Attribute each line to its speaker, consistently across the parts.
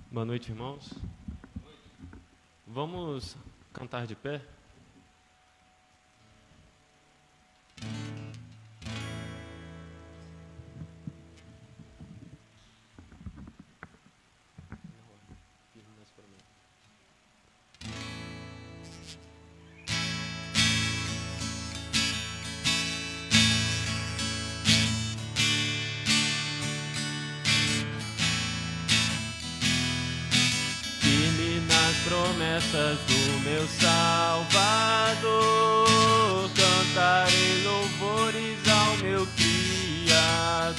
Speaker 1: Boa noite, irmãos. Vamos cantar de pé? Promessas do meu Salvador, cantarei louvores ao meu Criador.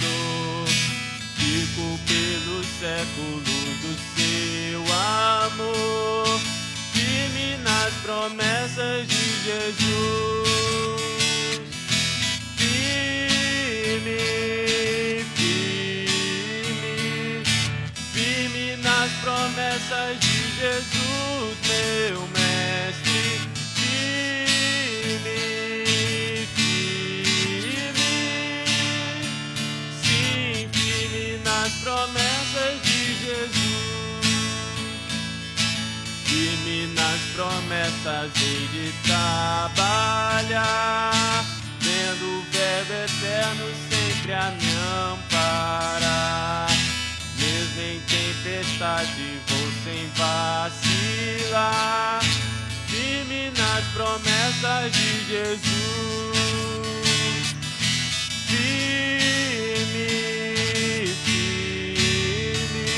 Speaker 1: Fico pelos séculos do seu amor, firme nas promessas de Jesus. Firme, firme, firme nas promessas de Jesus, meu mestre, firme, firme, sim, firme nas promessas de Jesus, firme nas promessas hei de trabalhar, vendo o verbo eterno sempre a me amparar. Mesmo em tempestade vou sem vacilar, firme nas promessas de Jesus. Firme, firme,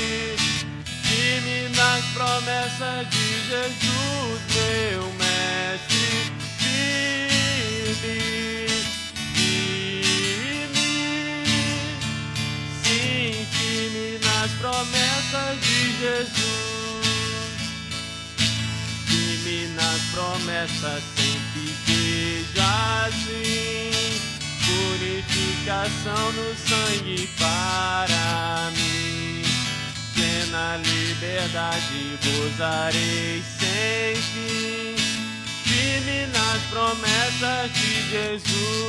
Speaker 1: firme nas promessas de Jesus, meu mestre. Firme, nas promessas de Jesus, firme nas promessas sempre veja assim, purificação no sangue para mim, plena liberdade gozarei sem fim, firme nas promessas de Jesus.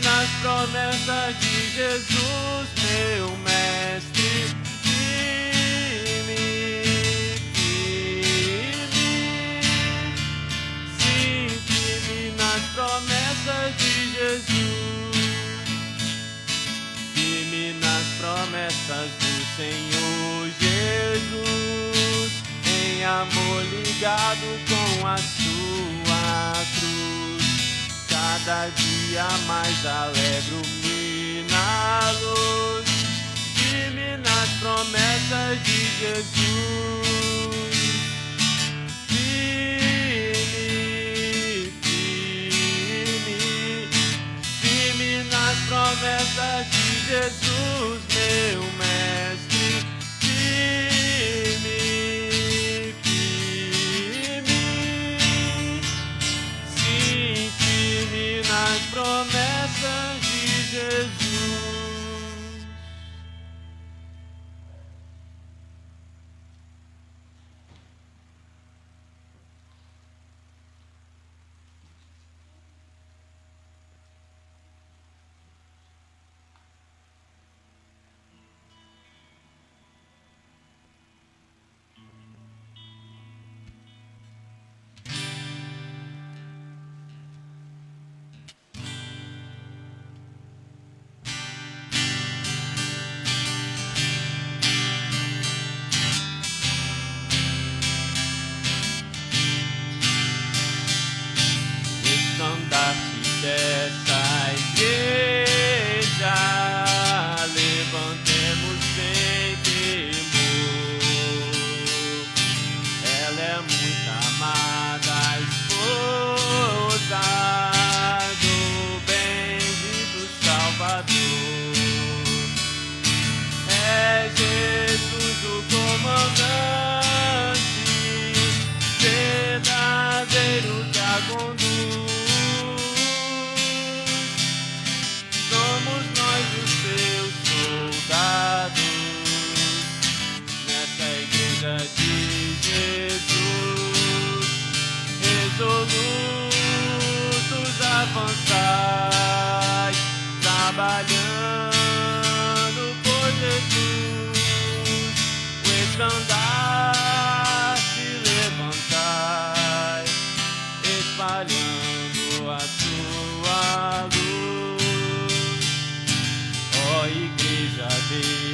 Speaker 1: Nas promessas de Jesus, meu mestre, firme, firme, sim, firme nas promessas de Jesus, firme nas promessas do Senhor Jesus, em amor ligado com a sua cruz. Cada dia mais alegro-me na luz, firme nas promessas de Jesus. Firme, firme, firme nas promessas de Jesus, meu mestre. Firme, nas promessas de Jesus.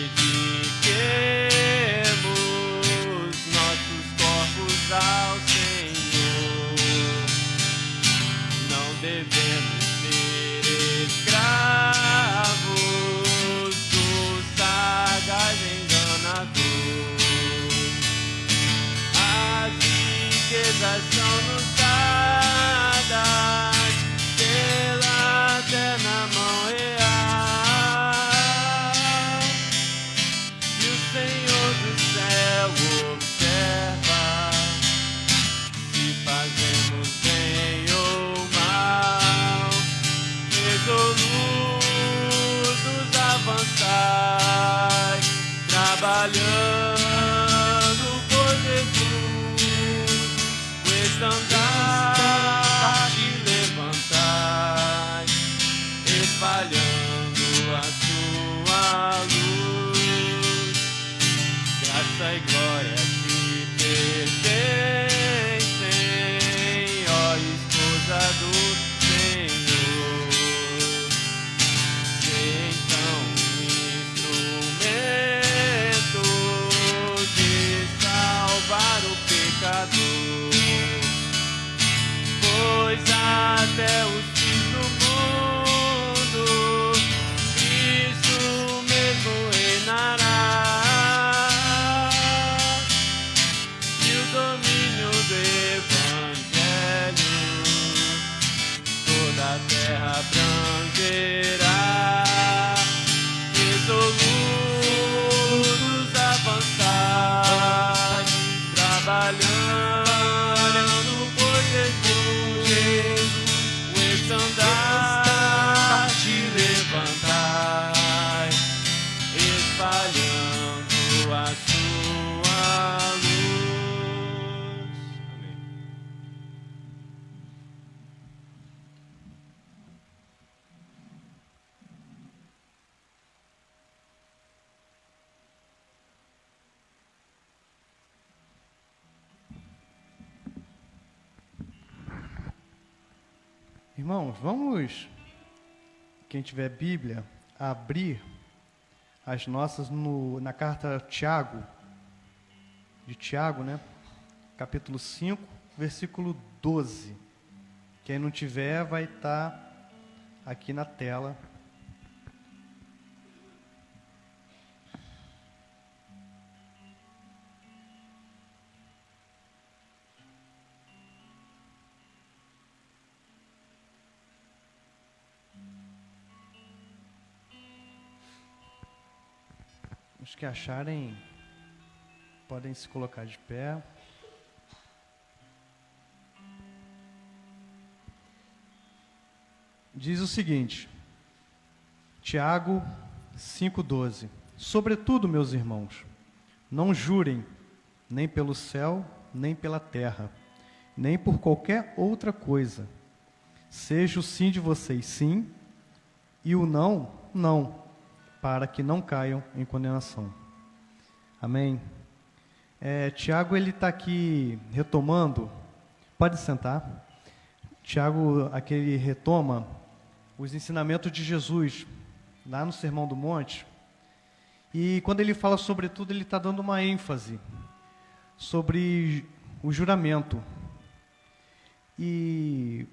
Speaker 1: dediquemos nossos corpos ao Senhor. Não devemos ser escravos do sagaz enganador. As riquezas são-nos dadas pela eterna mão real, e o Senhor do céu observa se fazemos bem ou mal. Resolutos avançai, trabalhando por Jesus, o estandarte levantai, espalhando a sua luz. Graça e glória te pertencem, ó esposa do Senhor. Se então um instrumento de salvar o pecador, pois até os fins do mundo Cristo mesmo reinará, e o domínio do Evangelho toda a terra abrangerá. Resolutos avançar, trabalhando por Jesus, o estandarte levantai, espalhando a sua luz. Amém.
Speaker 2: Irmãos, vamos, quem tiver Bíblia, abrir as nossas na carta Tiago, de Tiago, né? Capítulo 5, versículo 12. Quem não tiver vai estar aqui na tela. Os que acharem podem se colocar de pé. Diz o seguinte, Tiago 5,12: Sobretudo, meus irmãos, não jurem nem pelo céu, nem pela terra, nem por qualquer outra coisa. Seja o sim de vocês sim, e o não, não, para que não caiam em condenação. Amém? Tiago, ele está aqui retomando, pode sentar. Tiago, aqui ele retoma os ensinamentos de Jesus, lá no Sermão do Monte, e quando ele fala sobre tudo, ele está dando uma ênfase sobre o juramento. E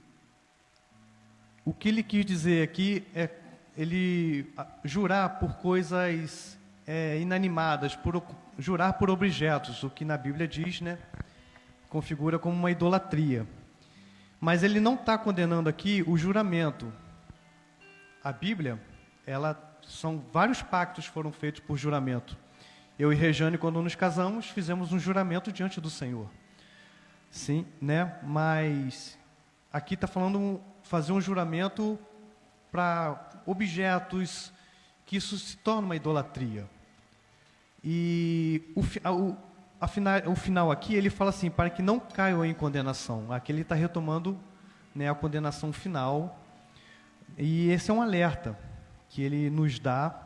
Speaker 2: o que ele quis dizer aqui é ele jurar por coisas inanimadas, jurar por objetos, o que na Bíblia diz, né, configura como uma idolatria. Mas ele não está condenando aqui o juramento. A Bíblia, são vários pactos foram feitos por juramento. Eu e Rejane, quando nos casamos, fizemos um juramento diante do Senhor. Sim, né? Mas aqui está falando fazer um juramento para objetos, que isso se torna uma idolatria. E o final aqui, ele fala assim, para que não caiam em condenação. Aqui ele está retomando, né, a condenação final. E esse é um alerta que ele nos dá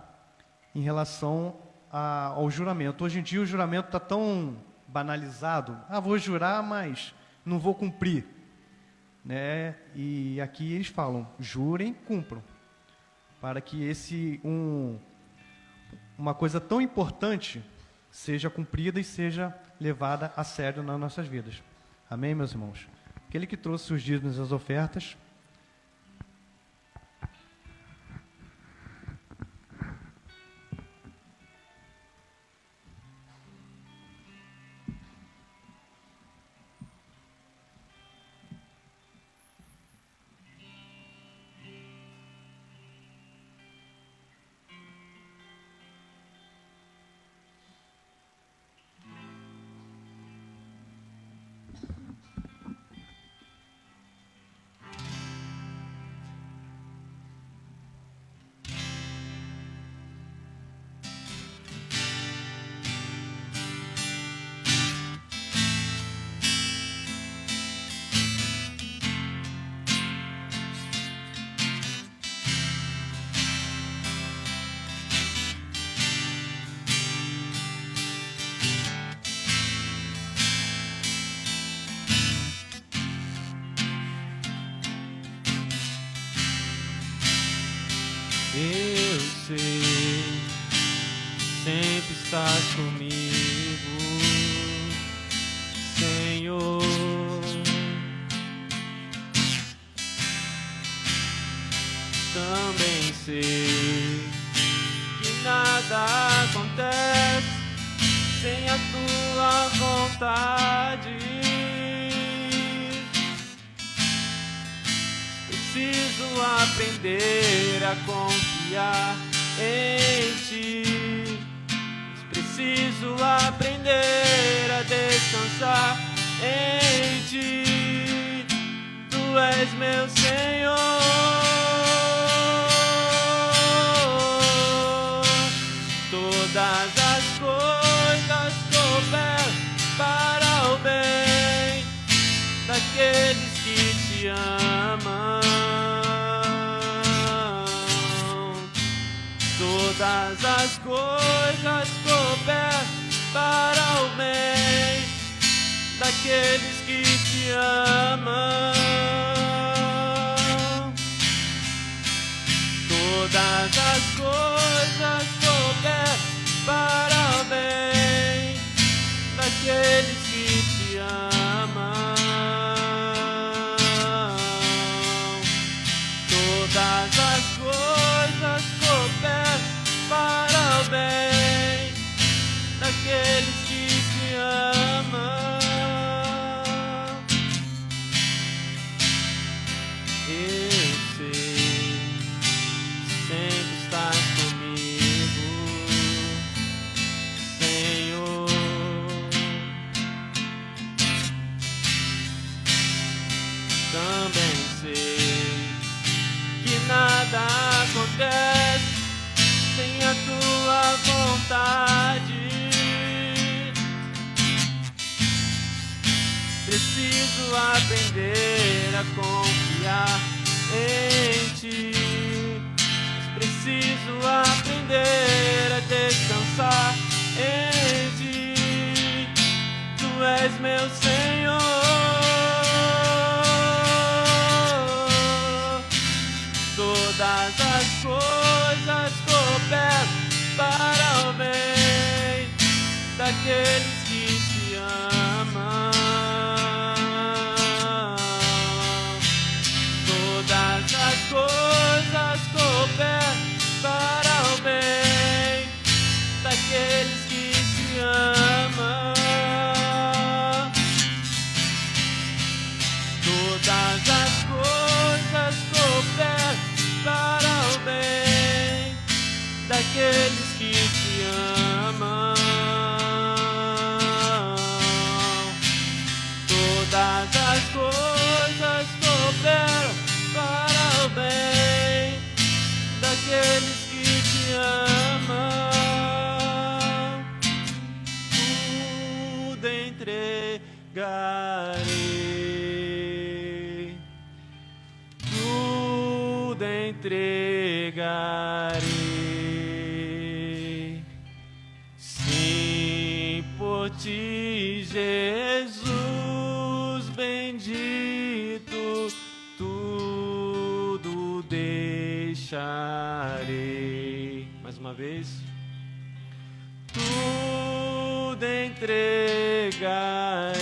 Speaker 2: em relação ao juramento. Hoje em dia o juramento está tão banalizado. Vou jurar, mas não vou cumprir. Né? E aqui eles falam, jurem, cumpram. Para que esse um uma coisa tão importante seja cumprida e seja levada a sério nas nossas vidas. Amém, meus irmãos? Aquele que trouxe os dízimos e as ofertas.
Speaker 1: Eu sei, sempre estás comigo, Senhor. Também sei que nada acontece sem a tua vontade. Preciso aprender a confiar em ti. Preciso aprender a descansar em ti. Tu és meu Senhor. Todas as coisas cooperam para o bem daqueles que te amam. Todas as coisas cooperam para o bem daqueles que te amam. Todas as coisas cooperam para o bem daqueles que te amam. Todas as coisas cooperam para o bem daqueles que te amam. Eu sei, sempre estás comigo, Senhor. Também sei que nada acontece sem a tua vontade. Preciso aprender a confiar em ti. Preciso aprender a descansar em ti. Tu és meu Senhor. Todas as coisas cooperam para o bem daqueles que te amam. Todas as coisas cooperam para o bem daqueles que te amam. Todas as coisas cooperam para o bem daqueles que te amam. Todas as coisas cooperam para o bem daqueles que te amam. Tudo entregarei, tudo entregarei. Sim, por ti, Jesus bendito, tudo deixarei. Mais uma vez. entregarei,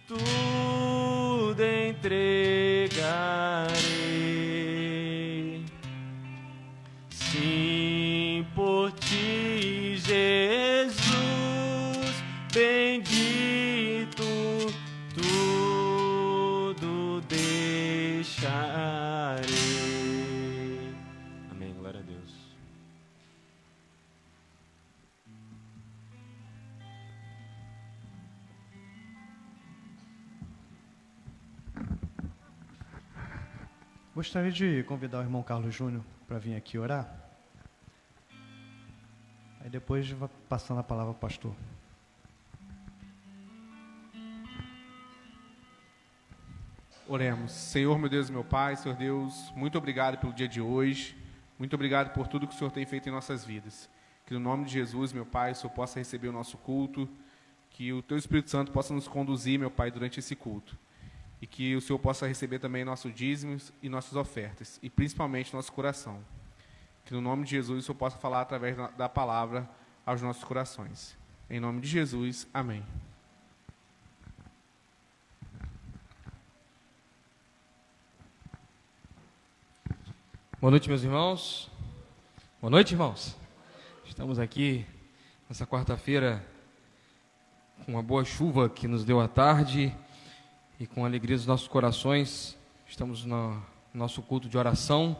Speaker 1: tudo entregarei. Sim, por ti, Jesus, bendito, tudo deixarei. Amém, glória a Deus.
Speaker 2: Gostaria de convidar o irmão Carlos Júnior para vir aqui orar. Aí depois vai passando a palavra ao pastor.
Speaker 3: Oremos. Senhor, meu Deus e meu Pai, Senhor Deus, muito obrigado pelo dia de hoje. Muito obrigado por tudo que o Senhor tem feito em nossas vidas. Que no nome de Jesus, meu Pai, o Senhor possa receber o nosso culto. Que o Teu Espírito Santo possa nos conduzir, meu Pai, durante esse culto. E que o Senhor possa receber também nossos dízimos e nossas ofertas. E principalmente nosso coração. Que no nome de Jesus o Senhor possa falar através da palavra aos nossos corações. Em nome de Jesus, amém.
Speaker 4: Boa noite, meus irmãos. Boa noite, irmãos. Estamos aqui nessa quarta-feira com uma boa chuva que nos deu à tarde e com alegria dos nossos corações. Estamos no nosso culto de oração.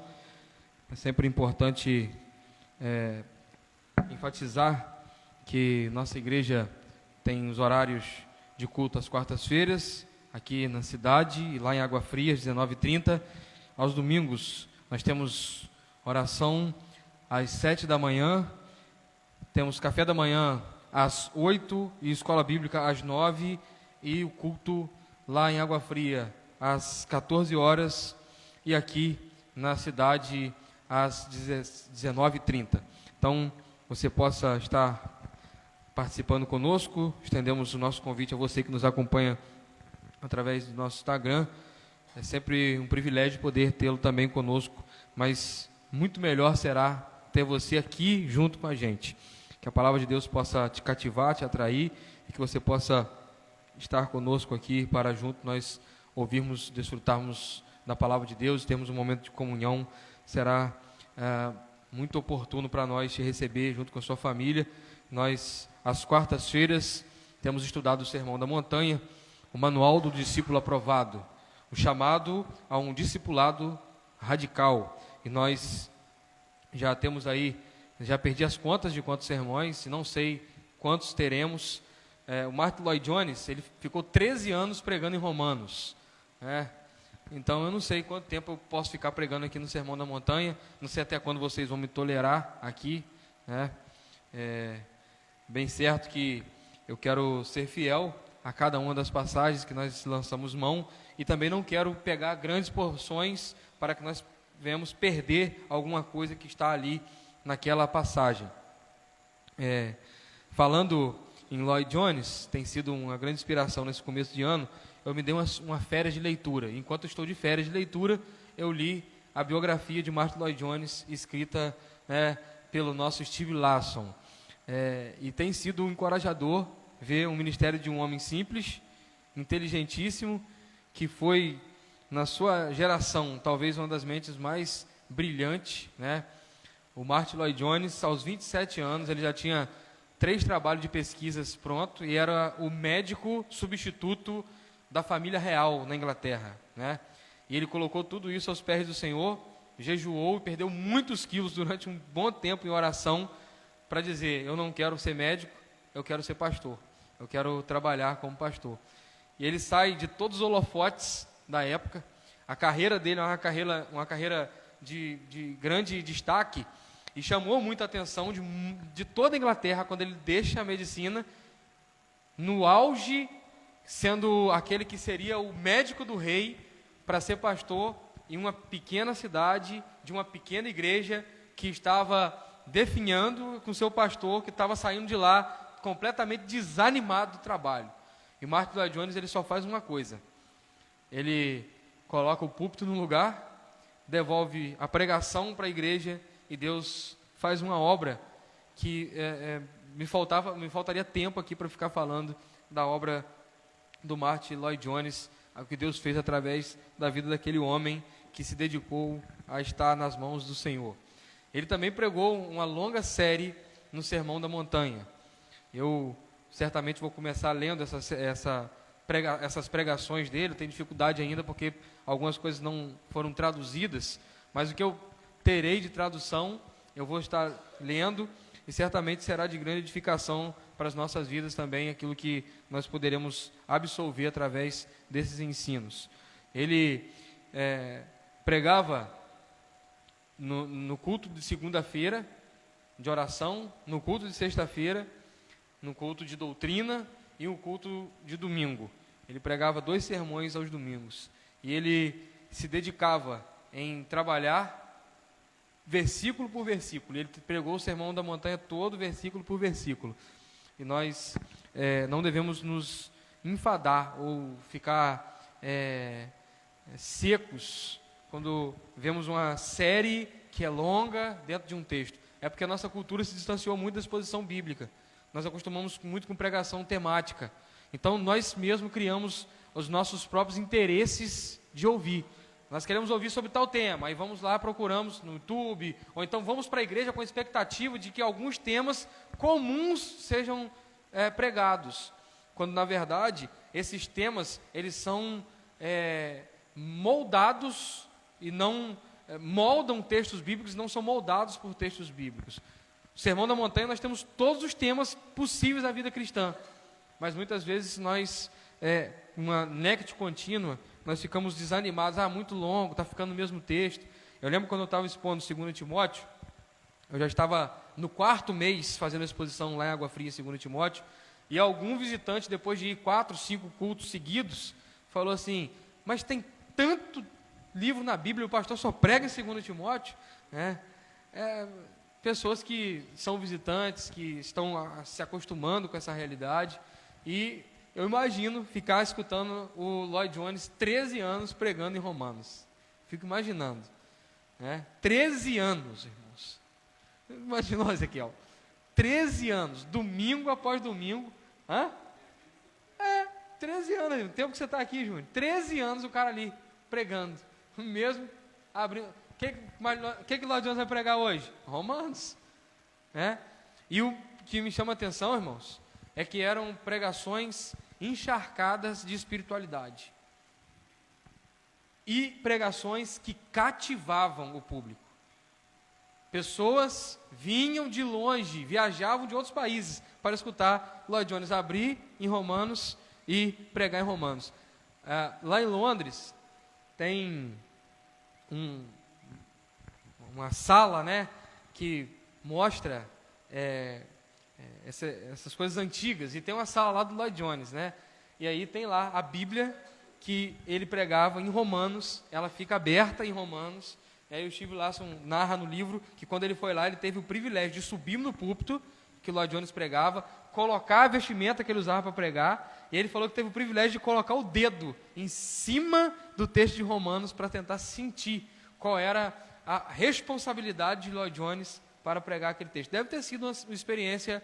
Speaker 4: É sempre importante enfatizar que nossa igreja tem os horários de culto às quartas-feiras, aqui na cidade e lá em Água Fria, às 19h30. Aos domingos, nós temos oração às 7 da manhã, temos café da manhã às 8 e escola bíblica às 9 e o culto lá em Água Fria às 14 horas e aqui na cidade às 19h30. Então, você possa estar participando conosco. Estendemos o nosso convite a você que nos acompanha através do nosso Instagram. É sempre um privilégio poder tê-lo também conosco, mas muito melhor será ter você aqui junto com a gente. Que a palavra de Deus possa te cativar, te atrair, e que você possa estar conosco aqui para junto nós ouvirmos, desfrutarmos da palavra de Deus, termos um momento de comunhão. Será muito oportuno para nós te receber junto com a sua família. Nós, às quartas-feiras, temos estudado o Sermão da Montanha, o Manual do Discípulo Aprovado, o chamado a um discipulado radical. E nós já temos aí, já perdi as contas de quantos sermões, não sei quantos teremos. O Martin Lloyd Jones, ele ficou 13 anos pregando em Romanos, então eu não sei quanto tempo eu posso ficar pregando aqui no Sermão da Montanha, não sei até quando vocês vão me tolerar aqui, bem certo que eu quero ser fiel a cada uma das passagens que nós lançamos mão, e também não quero pegar grandes porções para que nós venhamos perder alguma coisa que está ali naquela passagem. Falando em Lloyd Jones, tem sido uma grande inspiração nesse começo de ano. Eu me dei uma férias de leitura. Enquanto eu estou de férias de leitura, eu li a biografia de Martin Lloyd Jones, escrita pelo nosso Steve Larson. E tem sido um encorajador ver o ministério de um homem simples, inteligentíssimo, que foi, na sua geração, talvez uma das mentes mais brilhantes. O Martin Lloyd Jones, aos 27 anos, ele já tinha 3 trabalhos de pesquisas pronto e era o médico substituto da família real na Inglaterra, E ele colocou tudo isso aos pés do Senhor, jejuou e perdeu muitos quilos durante um bom tempo em oração para dizer: eu não quero ser médico, eu quero ser pastor, eu quero trabalhar como pastor. E ele sai de todos os holofotes da época. A carreira dele é uma carreira de grande destaque, e chamou muita atenção de toda a Inglaterra quando ele deixa a medicina, no auge, sendo aquele que seria o médico do rei, para ser pastor em uma pequena cidade, de uma pequena igreja, que estava definhando com seu pastor, que estava saindo de lá completamente desanimado do trabalho. E Martin Lloyd Jones, ele só faz uma coisa: ele coloca o púlpito no lugar, devolve a pregação para a igreja, e Deus faz uma obra que me faltaria tempo aqui para ficar falando da obra do Martyn Lloyd Jones, o que Deus fez através da vida daquele homem que se dedicou a estar nas mãos do Senhor. Ele também pregou uma longa série no Sermão da Montanha. Eu certamente vou começar lendo essas pregações dele. Eu tenho dificuldade ainda porque algumas coisas não foram traduzidas, mas o que eu terei de tradução eu vou estar lendo, e certamente será de grande edificação para as nossas vidas também, aquilo que nós poderemos absorver através desses ensinos. Ele pregava no culto de segunda-feira, de oração, no culto de sexta-feira, no culto de doutrina e o culto de domingo. Ele pregava 2 sermões aos domingos. E ele se dedicava em trabalhar versículo por versículo. Ele pregou o Sermão da Montanha todo, versículo por versículo. E nós não devemos nos enfadar ou ficar secos quando vemos uma série que é longa dentro de um texto. É porque a nossa cultura se distanciou muito da exposição bíblica. Nós acostumamos muito com pregação temática. Então, nós mesmos criamos os nossos próprios interesses de ouvir. Nós queremos ouvir sobre tal tema, aí vamos lá, procuramos no YouTube, ou então vamos para a igreja com a expectativa de que alguns temas comuns sejam pregados. Quando, na verdade, esses temas, eles são moldados e não moldam textos bíblicos, não são moldados por textos bíblicos. No Sermão da Montanha nós temos todos os temas possíveis da vida cristã, mas muitas vezes nós, uma nect contínua, nós ficamos desanimados, muito longo, está ficando no mesmo texto. Eu lembro quando eu estava expondo 2 Timóteo, eu já estava no 4º mês fazendo a exposição lá em Água Fria, 2 Timóteo, e algum visitante, depois de ir 4, 5 cultos seguidos, falou assim, mas tem tanto livro na Bíblia, o pastor só prega em 2 Timóteo, né? Pessoas que são visitantes, que estão se acostumando com essa realidade, e eu imagino ficar escutando o Lloyd Jones 13 anos pregando em Romanos. Fico imaginando, né? 13 anos, irmãos. Imaginou, Ezequiel? 13 anos, domingo após domingo. 13 anos, o tempo que você está aqui, Júnior. 13 anos o cara ali pregando, mesmo abrindo. O que Lloyd Jones vai pregar hoje? Romanos. E o que me chama a atenção, irmãos, é que eram pregações encharcadas de espiritualidade. E pregações que cativavam o público. Pessoas vinham de longe, viajavam de outros países para escutar Lloyd Jones abrir em Romanos e pregar em Romanos. Lá em Londres tem uma sala, né, que mostra essas coisas antigas, e tem uma sala lá do Lloyd Jones, né, e aí tem lá a Bíblia que ele pregava em Romanos, ela fica aberta em Romanos, e aí o Steve Larson narra no livro que quando ele foi lá, ele teve o privilégio de subir no púlpito que o Lloyd Jones pregava, colocar a vestimenta que ele usava para pregar, e ele falou que teve o privilégio de colocar o dedo em cima do texto de Romanos para tentar sentir qual era a responsabilidade de Lloyd Jones para pregar aquele texto. Deve ter sido uma experiência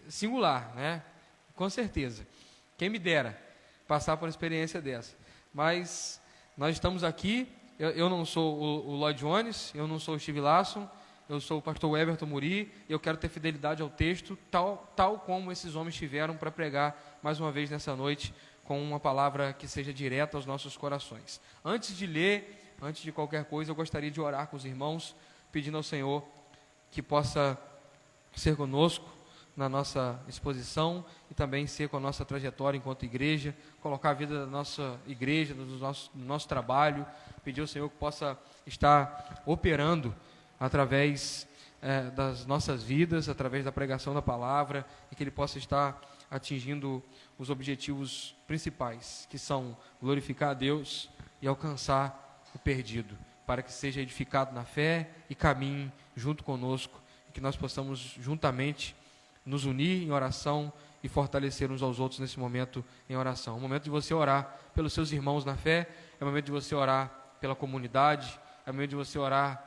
Speaker 4: singular, né? Com certeza. Quem me dera passar por uma experiência dessa. Mas nós estamos aqui, eu não sou o Lloyd Jones, eu não sou o Steve Larson, eu sou o pastor Everton Muri, e eu quero ter fidelidade ao texto, tal como esses homens tiveram para pregar mais uma vez nessa noite, com uma palavra que seja direta aos nossos corações. Antes de ler, antes de qualquer coisa, eu gostaria de orar com os irmãos, pedindo ao Senhor que possa ser conosco na nossa exposição e também ser com a nossa trajetória enquanto igreja, colocar a vida da nossa igreja, do nosso trabalho, pedir ao Senhor que possa estar operando através das nossas vidas, através da pregação da palavra, e que Ele possa estar atingindo os objetivos principais, que são glorificar a Deus e alcançar o perdido, para que seja edificado na fé e caminhe junto conosco, e que nós possamos juntamente nos unir em oração e fortalecer uns aos outros nesse momento em oração. É o momento de você orar pelos seus irmãos na fé, é o momento de você orar pela comunidade, é o momento de você orar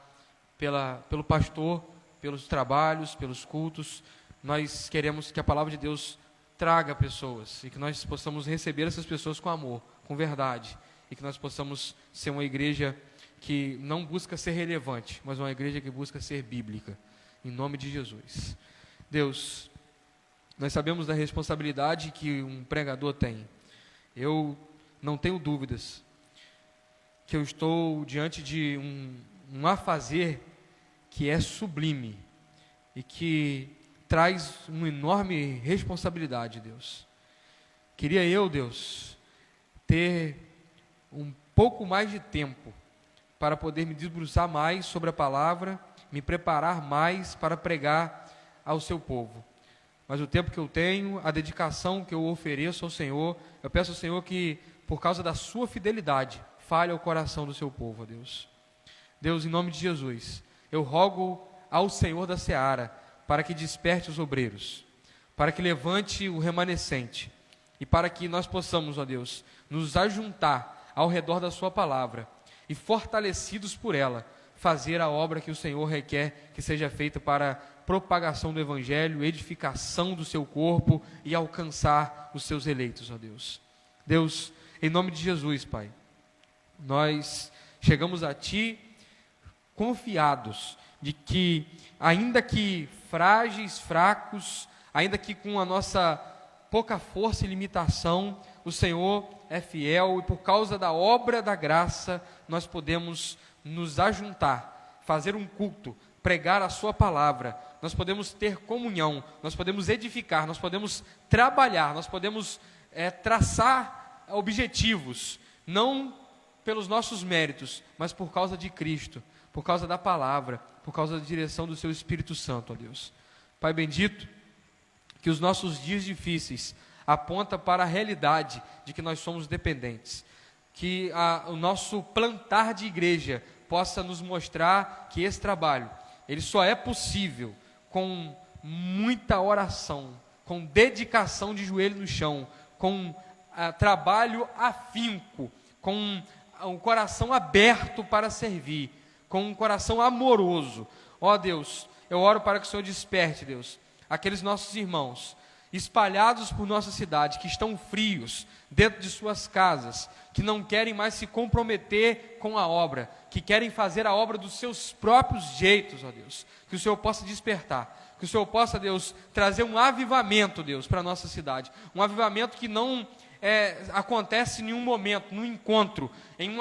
Speaker 4: pelo pastor pelos trabalhos, pelos cultos. Nós queremos que a palavra de Deus traga pessoas e que nós possamos receber essas pessoas com amor, com verdade, e que nós possamos ser uma igreja que não busca ser relevante, mas uma igreja que busca ser bíblica, em nome de Jesus. Deus, nós sabemos da responsabilidade que um pregador tem. Eu não tenho dúvidas que eu estou diante de um afazer que é sublime e que traz uma enorme responsabilidade, Deus. Queria eu, Deus, ter um pouco mais de tempo para poder me debruçar mais sobre a palavra, me preparar mais para pregar ao seu povo. Mas o tempo que eu tenho, a dedicação que eu ofereço ao Senhor, eu peço ao Senhor que, por causa da sua fidelidade, fale ao coração do seu povo, Deus. Deus, em nome de Jesus, eu rogo ao Senhor da Seara para que desperte os obreiros, para que levante o remanescente e para que nós possamos, ó Deus, nos ajuntar ao redor da sua palavra e, fortalecidos por ela, fazer a obra que o Senhor requer que seja feita para propagação do Evangelho, edificação do seu corpo e alcançar os seus eleitos, ó Deus. Deus, em nome de Jesus, Pai, nós chegamos a Ti confiados de que, ainda que frágeis, fracos, ainda que com a nossa pouca força e limitação, o Senhor é fiel e por causa da obra da graça, nós podemos nos ajuntar, fazer um culto, pregar a sua palavra, nós podemos ter comunhão, nós podemos edificar, nós podemos trabalhar, nós podemos traçar objetivos, não pelos nossos méritos, mas por causa de Cristo, por causa da palavra, por causa da direção do seu Espírito Santo, ó Deus. Pai bendito, que os nossos dias difíceis apontam para a realidade de que nós somos dependentes, que o nosso plantar de igreja possa nos mostrar que esse trabalho, ele só é possível com muita oração, com dedicação de joelho no chão, com trabalho afinco, com um coração aberto para servir, com um coração amoroso. Ó Deus, eu oro para que o Senhor desperte, Deus, aqueles nossos irmãos espalhados por nossa cidade, que estão frios dentro de suas casas, que não querem mais se comprometer com a obra, que querem fazer a obra dos seus próprios jeitos, ó Deus. Que o Senhor possa despertar, que o Senhor possa, Deus, trazer um avivamento, Deus, para a nossa cidade, um avivamento que não acontece em nenhum momento, num encontro, em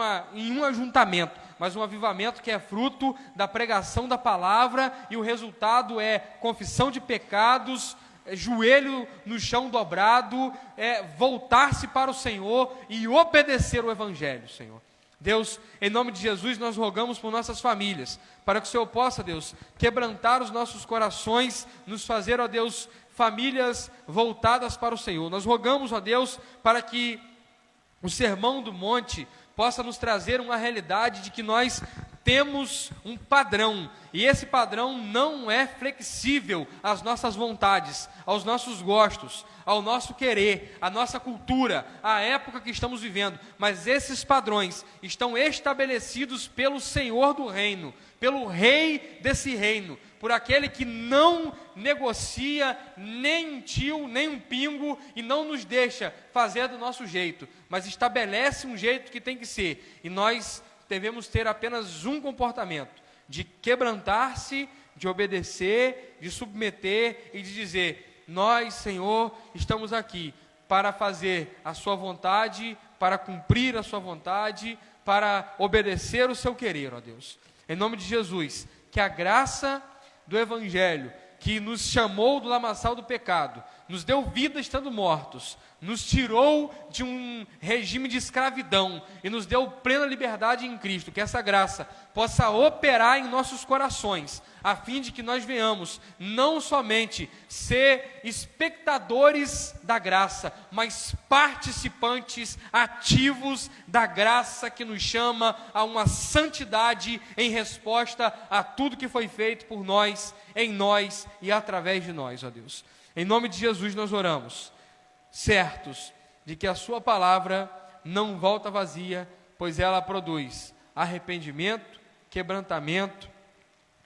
Speaker 4: um ajuntamento, mas um avivamento que é fruto da pregação da palavra, e o resultado é confissão de pecados, joelho no chão dobrado, voltar-se para o Senhor e obedecer o Evangelho, Senhor. Deus, em nome de Jesus, nós rogamos por nossas famílias, para que o Senhor possa, Deus, quebrantar os nossos corações, nos fazer, ó Deus, famílias voltadas para o Senhor. Nós rogamos, ó Deus, para que o Sermão do Monte possa nos trazer uma realidade de que nós temos um padrão, e esse padrão não é flexível às nossas vontades, aos nossos gostos, ao nosso querer, à nossa cultura, à época que estamos vivendo, mas esses padrões estão estabelecidos pelo Senhor do reino, pelo Rei desse reino, por aquele que não negocia nem um tio, nem um pingo, e não nos deixa fazer do nosso jeito, mas estabelece um jeito que tem que ser, e nós devemos ter apenas um comportamento, de quebrantar-se, de obedecer, de submeter e de dizer: nós, Senhor, estamos aqui para fazer a sua vontade, para cumprir a sua vontade, para obedecer o seu querer, ó Deus. Em nome de Jesus, que a graça do Evangelho, que nos chamou do lamaçal do pecado, nos deu vida estando mortos, nos tirou de um regime de escravidão e nos deu plena liberdade em Cristo, que essa graça possa operar em nossos corações, a fim de que nós venhamos não somente ser espectadores da graça, mas participantes ativos da graça que nos chama a uma santidade em resposta a tudo que foi feito por nós, em nós e através de nós, ó Deus. Em nome de Jesus nós oramos, certos de que a sua palavra não volta vazia, pois ela produz arrependimento, quebrantamento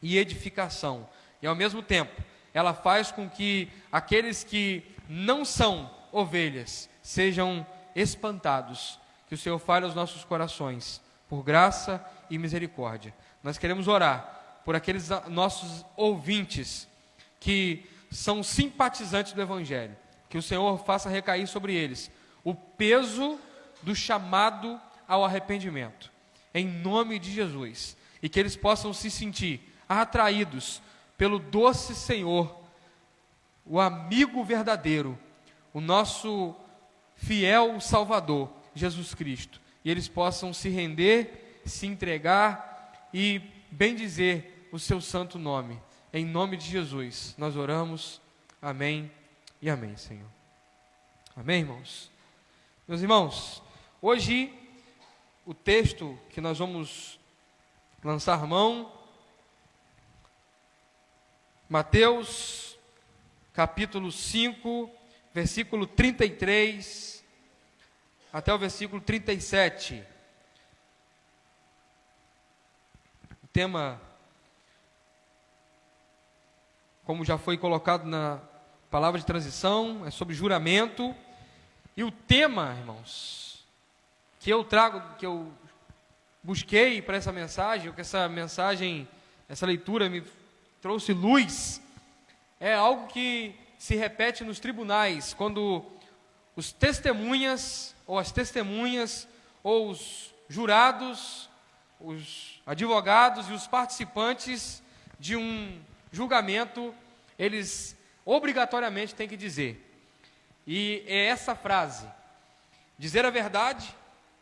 Speaker 4: e edificação. E ao mesmo tempo, ela faz com que aqueles que não são ovelhas sejam espantados. Que o Senhor fale aos nossos corações, por graça e misericórdia. Nós queremos orar por aqueles nossos ouvintes que são simpatizantes do Evangelho. Que o Senhor faça recair sobre eles o peso do chamado ao arrependimento, em nome de Jesus, e que eles possam se sentir atraídos pelo doce Senhor, o amigo verdadeiro, o nosso fiel Salvador, Jesus Cristo, e eles possam se render, se entregar e bendizer o seu santo nome. Em nome de Jesus, nós oramos. Amém e amém, Senhor. Amém, irmãos? Meus irmãos, hoje o texto que nós vamos lançar mão, Mateus, capítulo 5, versículo 33, até o versículo 37. O tema, como já foi colocado na palavra de transição, é sobre juramento. E o tema, irmãos, que eu trago, que eu busquei para essa mensagem, ou que essa mensagem, essa leitura me trouxe luz, é algo que se repete nos tribunais, quando os testemunhas, ou as testemunhas, ou os jurados, os advogados e os participantes de um julgamento, eles obrigatoriamente têm que dizer. E é essa frase: dizer a verdade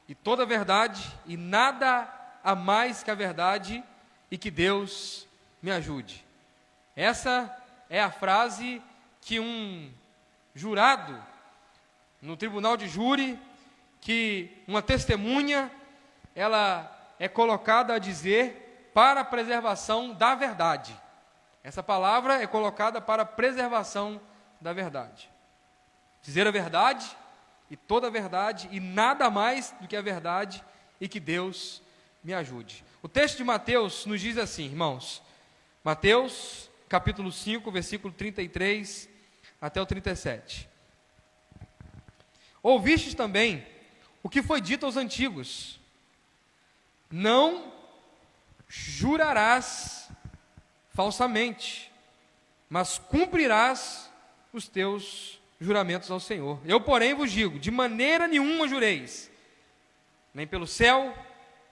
Speaker 4: e toda a verdade e nada a mais que a verdade, e que Deus me ajude. Essa é a frase que um jurado no tribunal de júri, que uma testemunha, ela é colocada a dizer para a preservação da verdade. Essa palavra é colocada para a preservação da verdade. Dizer a verdade e toda a verdade e nada mais do que a verdade, e que Deus me ajude. O texto de Mateus nos diz assim, irmãos, Mateus capítulo 5, versículo 33 até o 37. Ouvistes também o que foi dito aos antigos: não jurarás falsamente, mas cumprirás os teus juramentos ao Senhor. Eu, porém, vos digo, de maneira nenhuma jureis, nem pelo céu,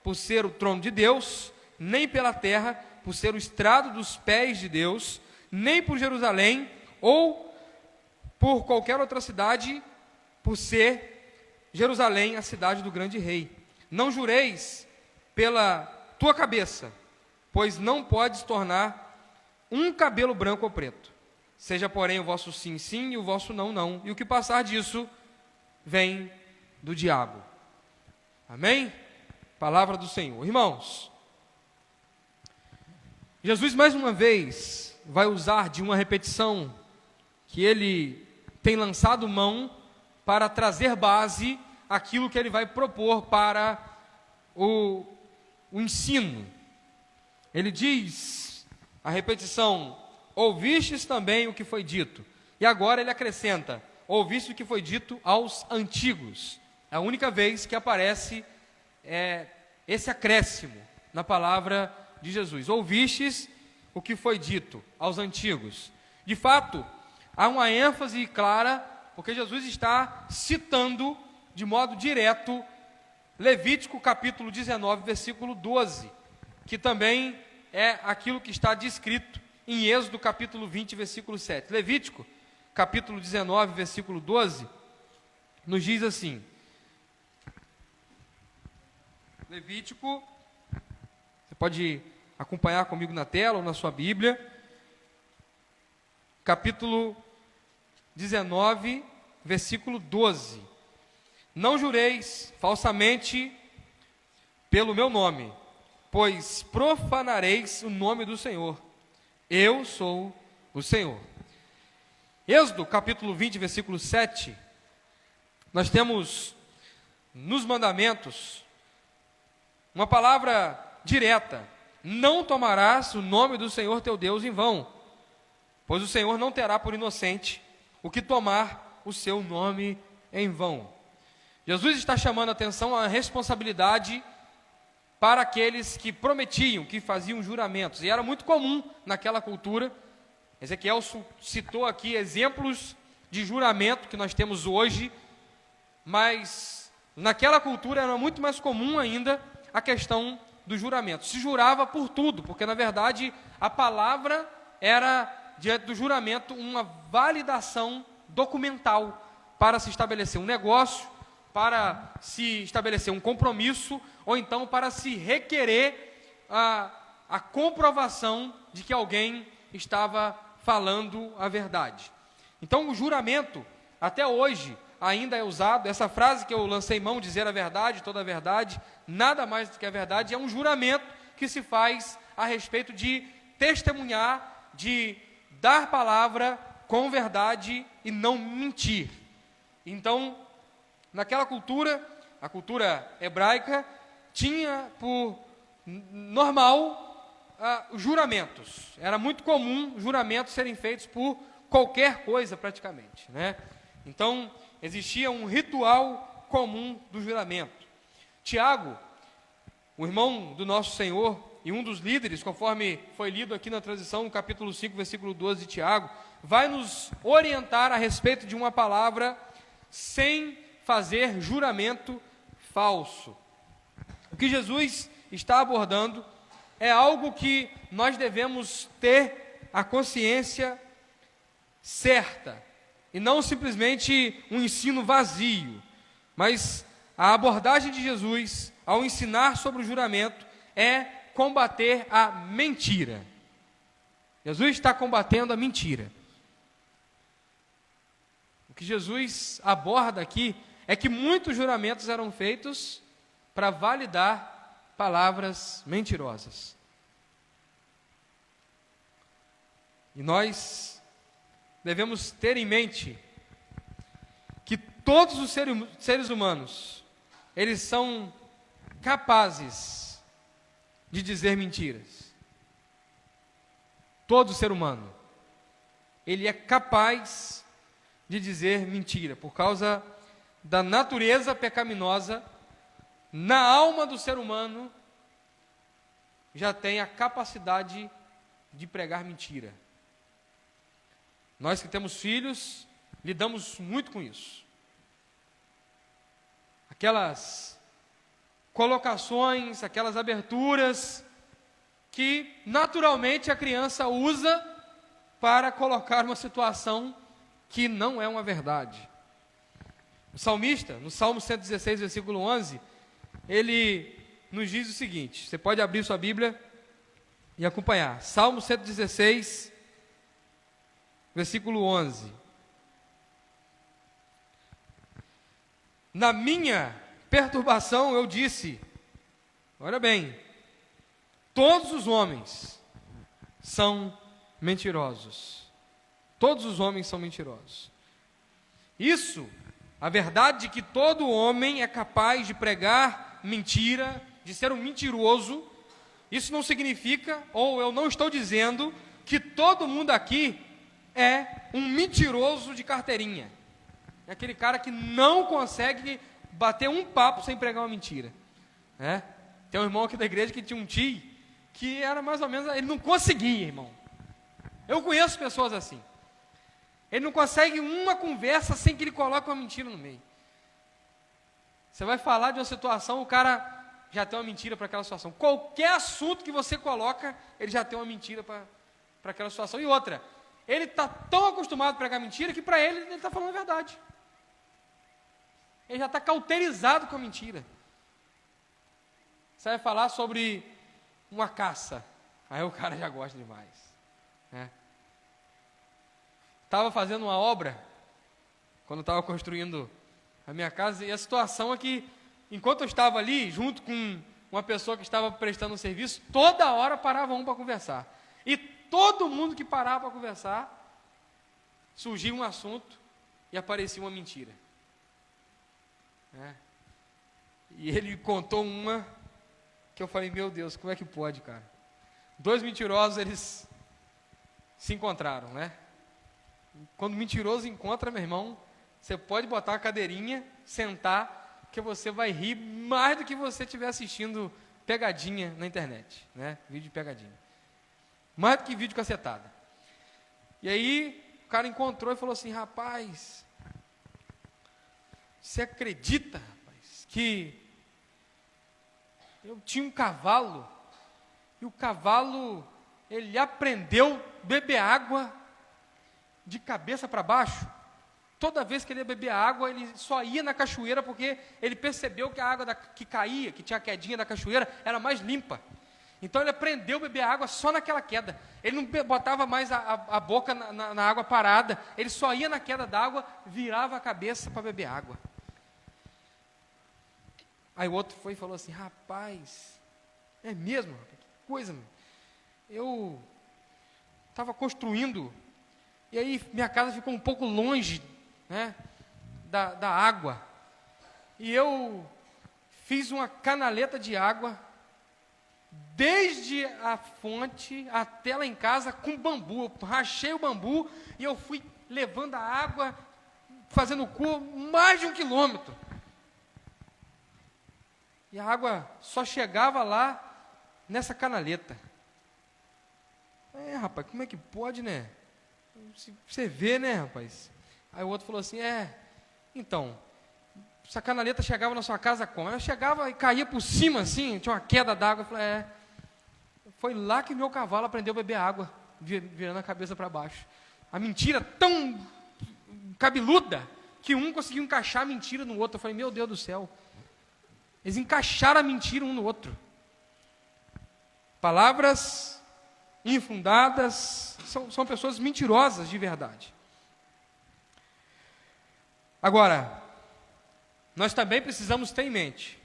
Speaker 4: por ser o trono de Deus, nem pela terra, por ser o estrado dos pés de Deus, nem por Jerusalém, ou por qualquer outra cidade, por ser Jerusalém a cidade do grande rei. Não jureis pela tua cabeça, pois não podes tornar um cabelo branco ou preto. Seja, porém, o vosso sim, sim, e o vosso não, não. E o que passar disso vem do diabo. Amém? Palavra do Senhor. Irmãos, Jesus mais uma vez vai usar de uma repetição que ele tem lançado mão para trazer base àquilo que ele vai propor para o ensino. Ele diz, a repetição: ouvistes também o que foi dito. E agora ele acrescenta: ouviste o que foi dito aos antigos. É a única vez que aparece esse acréscimo na palavra de Jesus. Ouvistes o que foi dito aos antigos. De fato, há uma ênfase clara, porque Jesus está citando de modo direto Levítico capítulo 19, versículo 12, que também é aquilo que está descrito em Êxodo capítulo 20, versículo 7. Levítico capítulo 19, versículo 12, nos diz assim, Levítico, você pode acompanhar comigo na tela ou na sua Bíblia, capítulo 19, versículo 12. Não jureis falsamente pelo meu nome, pois profanareis o nome do Senhor. Eu sou o Senhor. Êxodo capítulo 20, versículo 7, nós temos nos mandamentos uma palavra direta: não tomarás o nome do Senhor teu Deus em vão, pois o Senhor não terá por inocente o que tomar o seu nome em vão. Jesus está chamando a atenção à responsabilidade para aqueles que prometiam, que faziam juramentos, e era muito comum naquela cultura. Ezequiel citou aqui exemplos de juramento que nós temos hoje, mas naquela cultura era muito mais comum ainda a questão do juramento. Se jurava por tudo, porque na verdade a palavra era, diante do juramento, uma validação documental para se estabelecer um negócio, para se estabelecer um compromisso, ou então para se requerer a comprovação de que alguém estava falando a verdade. Então o juramento, até hoje, ainda é usado. Essa frase que eu lancei mão, dizer a verdade, toda a verdade, nada mais do que a verdade, é um juramento que se faz a respeito de testemunhar, de dar palavra com verdade e não mentir. Então, naquela cultura, a cultura hebraica, tinha por normal juramentos. Era muito comum juramentos serem feitos por qualquer coisa praticamente, né? Então, existia um ritual comum do juramento. Tiago, o irmão do nosso Senhor e um dos líderes, conforme foi lido aqui na transição, no capítulo 5, versículo 12 de Tiago, vai nos orientar a respeito de uma palavra sem fazer juramento falso. O que Jesus está abordando é algo que nós devemos ter a consciência certa, e não simplesmente um ensino vazio, mas a abordagem de Jesus ao ensinar sobre o juramento é combater a mentira. Jesus está combatendo a mentira. O que Jesus aborda aqui é que muitos juramentos eram feitos para validar palavras mentirosas. E nós devemos ter em mente que todos os seres humanos, eles são capazes de dizer mentiras. Todo ser humano, ele é capaz de dizer mentira, por causa da natureza pecaminosa. Na alma do ser humano já tem a capacidade de pregar mentira. Nós que temos filhos, lidamos muito com isso. Aquelas colocações, aquelas aberturas que naturalmente a criança usa para colocar uma situação que não é uma verdade. O salmista, no Salmo 116, versículo 11, ele nos diz o seguinte, você pode abrir sua Bíblia e acompanhar. Salmo 116, versículo 11. Na minha perturbação eu disse, olha bem, todos os homens são mentirosos. Todos os homens são mentirosos. Isso, a verdade de que todo homem é capaz de pregar mentira, de ser um mentiroso, isso não significa, ou eu não estou dizendo, que todo mundo aqui é um mentiroso de carteirinha. É aquele cara que não consegue bater um papo sem pregar uma mentira, né? Tem um irmão aqui da igreja que tinha um tio que era mais ou menos, ele não conseguia, irmão. Eu conheço pessoas assim. Ele não consegue uma conversa sem que ele coloque uma mentira no meio. Você vai falar de uma situação, o cara já tem uma mentira para aquela situação. Qualquer assunto que você coloca, ele já tem uma mentira para aquela situação. E outra, ele está tão acostumado a pregar mentira que para ele está falando a verdade. Ele já está cauterizado com a mentira. Você vai falar sobre uma caça, aí o cara já gosta demais, né? Estava fazendo uma obra, quando estava construindo a minha casa, e a situação é que, enquanto eu estava ali, junto com uma pessoa que estava prestando um serviço, toda hora parava um para conversar. E todo mundo que parava para conversar, surgia um assunto e aparecia uma mentira. E ele contou uma que eu falei, meu Deus, como é que pode, cara? Dois mentirosos, eles se encontraram, né? Quando o mentiroso encontra, meu irmão, você pode botar uma cadeirinha, sentar, que você vai rir mais do que você estiver assistindo pegadinha na internet, né? Vídeo de pegadinha. Mais do que vídeo cacetada. E aí, o cara encontrou e falou assim: rapaz, você acredita, rapaz, que eu tinha um cavalo, e o cavalo, ele aprendeu a beber água de cabeça para baixo. Toda vez que ele ia beber água, ele só ia na cachoeira, porque ele percebeu que a água que caía, que tinha a quedinha da cachoeira, era mais limpa. Então ele aprendeu a beber água só naquela queda. Ele não botava mais a boca na água parada, ele só ia na queda d'água, virava a cabeça para beber água. Aí o outro foi e falou assim: rapaz, é mesmo? Que coisa, meu. Eu estava construindo, e aí minha casa ficou um pouco longe, né, da água, e eu fiz uma canaleta de água, desde a fonte até lá em casa, com bambu. Eu rachei o bambu, e eu fui levando a água, fazendo o cu, mais de 1 quilômetro, e a água só chegava lá, nessa canaleta. Rapaz, como é que pode, né? Você vê, né, rapaz? Aí o outro falou assim: então, essa canaleta chegava na sua casa como? Ela chegava e caía por cima, assim, tinha uma queda d'água. Eu falei: foi lá que meu cavalo aprendeu a beber água, virando a cabeça para baixo. A mentira tão cabeluda, que um conseguiu encaixar a mentira no outro. Eu falei: meu Deus do céu, eles encaixaram a mentira um no outro. Palavras infundadas, são pessoas mentirosas de verdade. Agora, nós também precisamos ter em mente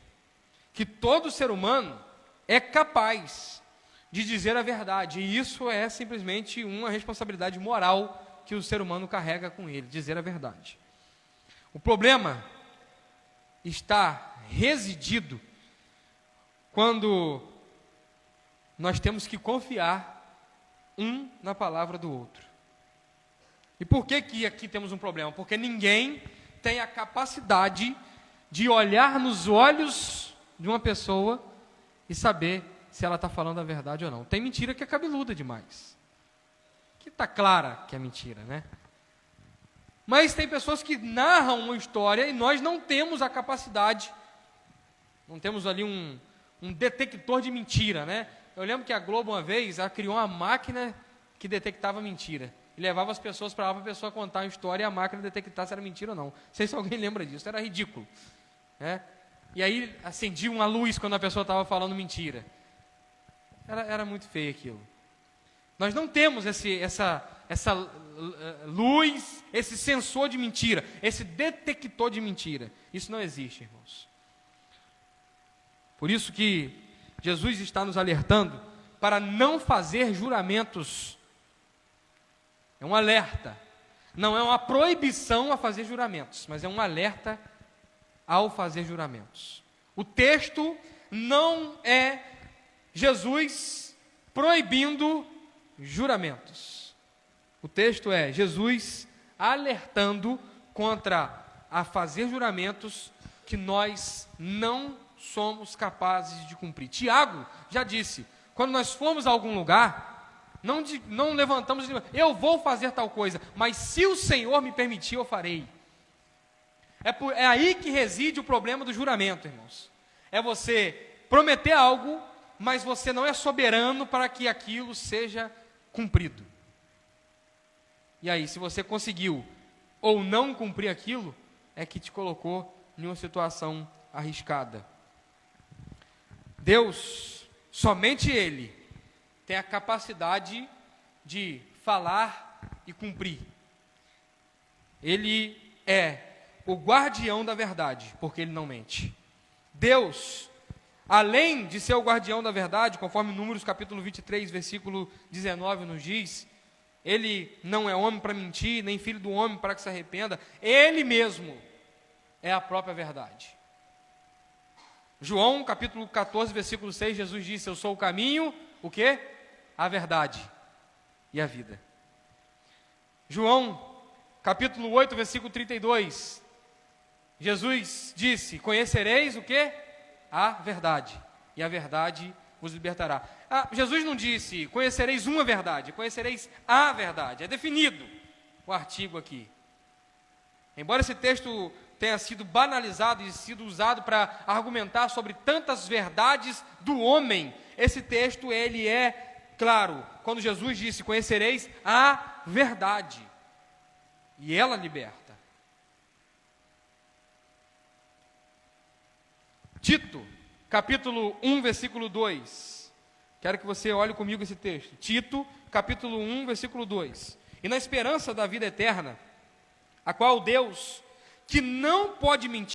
Speaker 4: que todo ser humano é capaz de dizer a verdade, e isso é simplesmente uma responsabilidade moral que o ser humano carrega com ele, dizer a verdade. O problema está residido quando nós temos que confiar um na palavra do outro. E por que aqui temos um problema? Porque ninguém tem a capacidade de olhar nos olhos de uma pessoa e saber se ela está falando a verdade ou não. Tem mentira que é cabeluda demais, que está clara que é mentira, né? Mas tem pessoas que narram uma história e nós não temos a capacidade, não temos ali um detector de mentira, né? Eu lembro que a Globo, uma vez, ela criou uma máquina que detectava mentira. E levava as pessoas para lá para a pessoa contar a história e a máquina detectar se era mentira ou não. Não sei se alguém lembra disso, era ridículo, né? E aí acendia uma luz quando a pessoa estava falando mentira. Era muito feio aquilo. Nós não temos essa luz, esse sensor de mentira, esse detector de mentira. Isso não existe, irmãos. Por isso que Jesus está nos alertando para não fazer juramentos. É um alerta. Não é uma proibição a fazer juramentos, mas é um alerta ao fazer juramentos. O texto não é Jesus proibindo juramentos. O texto é Jesus alertando contra a fazer juramentos que nós não somos capazes de cumprir. Tiago já disse: quando nós formos a algum lugar, não levantamos, eu vou fazer tal coisa, mas se o Senhor me permitir, eu farei. É aí que reside o problema do juramento, irmãos. É você prometer algo, mas você não é soberano para que aquilo seja cumprido. E aí, se você conseguiu ou não cumprir aquilo, é que te colocou em uma situação arriscada. Deus, somente Ele, tem a capacidade de falar e cumprir. Ele é o guardião da verdade, porque Ele não mente. Deus, além de ser o guardião da verdade, conforme Números capítulo 23, versículo 19 nos diz, Ele não é homem para mentir, nem filho do homem para que se arrependa. Ele mesmo é a própria verdade. João, capítulo 14, versículo 6, Jesus disse: eu sou o caminho, o quê? A verdade e a vida. João, capítulo 8, versículo 32. Jesus disse: conhecereis o quê? A verdade, e a verdade vos libertará. Jesus não disse: conhecereis uma verdade, conhecereis a verdade. É definido o artigo aqui. Embora esse texto tenha sido banalizado e sido usado para argumentar sobre tantas verdades do homem, esse texto, ele é claro, quando Jesus disse: conhecereis a verdade, e ela liberta. Tito, capítulo 1, versículo 2. Quero que você olhe comigo esse texto. Tito, capítulo 1, versículo 2. E na esperança da vida eterna, a qual Deus, que não pode mentir,